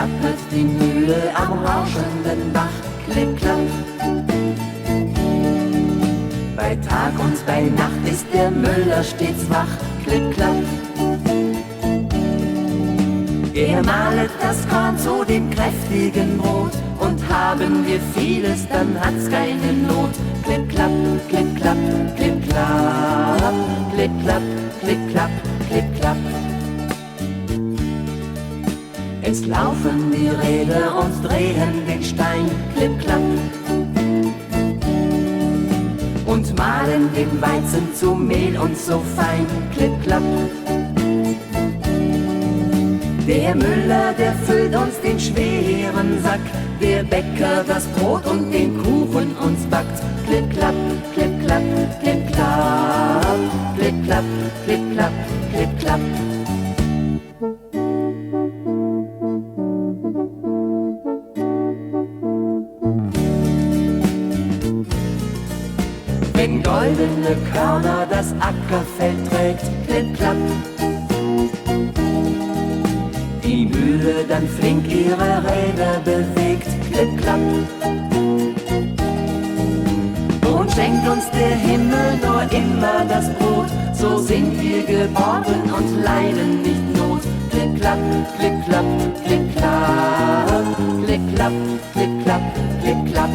klappert die Mühle am rauschenden Bach. Klipp, klapp. Bei Tag und bei Nacht ist der Müller stets wach. Klipp, klapp. Er mahlet das Korn zu dem kräftigen Brot, und haben wir vieles, dann hat's keine Not. Klipp, klapp, klipp, klapp, klipp, klapp, klipp, klapp, klipp, klapp, klipp, klapp. Es laufen die Räder und drehen den Stein. Klipp, klapp. Und mahlen den Weizen zu Mehl und so fein. Klipp, klapp. Der Müller, der füllt uns den schweren Sack, der Bäcker das Brot und den Kuchen uns backt. Klipp, klapp, klipp, klapp, klipp, klapp, klipp, klapp, klipp, klapp, klipp, klapp. Wenn goldene Körner das Ackerfeld trägt, klipp, klapp. Die Mühle dann flink ihre Räder bewegt, klipp, klapp. Und schenkt uns der Himmel nur immer das Brot, so sind wir geborgen und leiden nicht Not. Klipp, klapp, klipp, klapp, klipp, klapp, klipp, klapp, klipp, klapp, klipp, klapp.